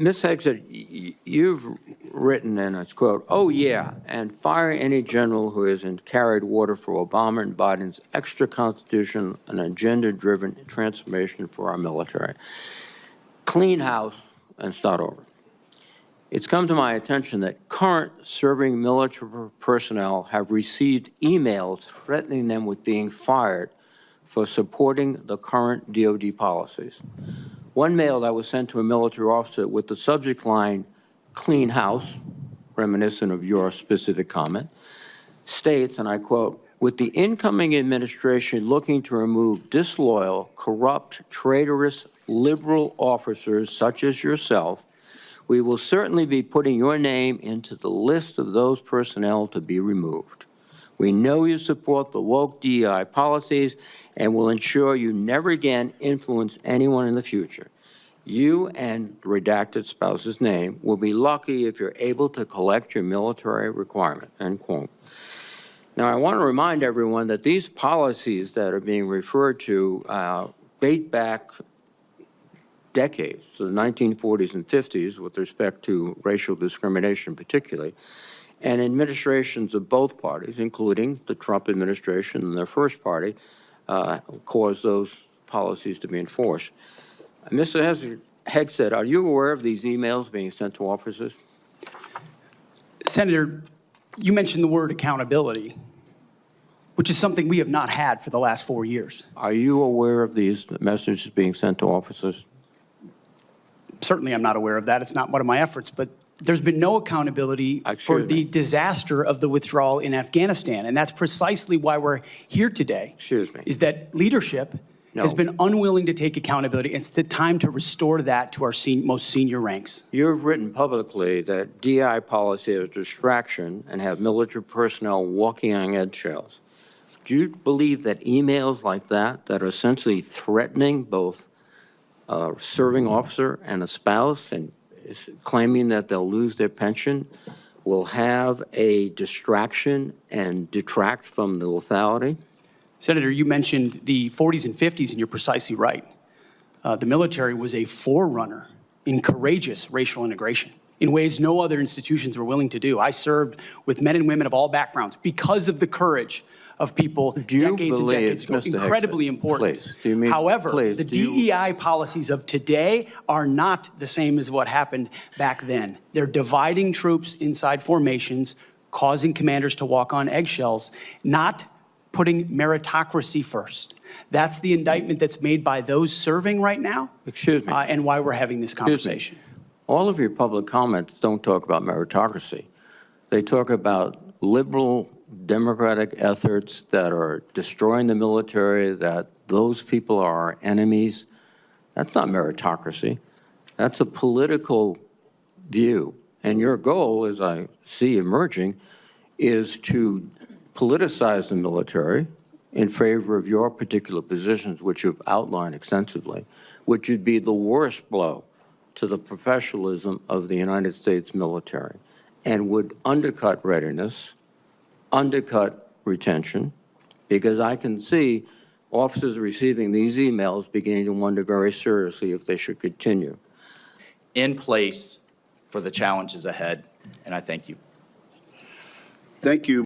Ms. Hegseth, you've written, and it's quote, "Oh yeah, and fire any general who hasn't carried water for Obama and Biden's extra constitution and agenda-driven transformation for our military. Clean house and start over." It's come to my attention that current serving military personnel have received emails threatening them with being fired for supporting the current DOD policies. One mail that was sent to a military officer with the subject line, "Clean house," reminiscent of your specific comment, states, and I quote, "With the incoming administration looking to remove disloyal, corrupt, traitorous, liberal officers such as yourself, we will certainly be putting your name into the list of those personnel to be removed. We know you support the woke DEI policies and will ensure you never again influence anyone in the future. You and the redacted spouse's name will be lucky if you're able to collect your military requirement," end quote. Now, I want to remind everyone that these policies that are being referred to date back decades, to the 1940s and 50s, with respect to racial discrimination particularly, and administrations of both parties, including the Trump administration and their first party, caused those policies to be enforced. Mr. Hegseth, are you aware of these emails being sent to officers? Senator, you mentioned the word accountability, which is something we have not had for the last 4 years. Are you aware of these messages being sent to officers? Certainly, I'm not aware of that. It's not one of my efforts, but there's been no accountability for the disaster of the withdrawal in Afghanistan, and that's precisely why we're here today. Excuse me. Is that leadership has been unwilling to take accountability. It's the time to restore that to our most senior ranks. You've written publicly that DI policy is a distraction and have military personnel walking on eggshells. Do you believe that emails like that are essentially threatening both a serving officer and a spouse and claiming that they'll lose their pension will have a distraction and detract from the lethality? Senator, you mentioned the 40s and 50s, and you're precisely right. The military was a forerunner in courageous racial integration in ways no other institutions were willing to do. I served with men and women of all backgrounds because of the courage of people decades and decades ago. Incredibly important. However, the DEI policies of today are not the same as what happened back then. They're dividing troops inside formations, causing commanders to walk on eggshells, not putting meritocracy first. That's the indictment that's made by those serving right now. Excuse me. And why we're having this conversation. All of your public comments don't talk about meritocracy. They talk about liberal democratic efforts that are destroying the military, that those people are our enemies. That's not meritocracy. That's a political view. And your goal, as I see emerging, is to politicize the military in favor of your particular positions, which you've outlined extensively, which would be the worst blow to the professionalism of the United States military and would undercut readiness, undercut retention, because I can see officers receiving these emails beginning to wonder very seriously if they should continue. In place for the challenges ahead, and I thank you. Thank you.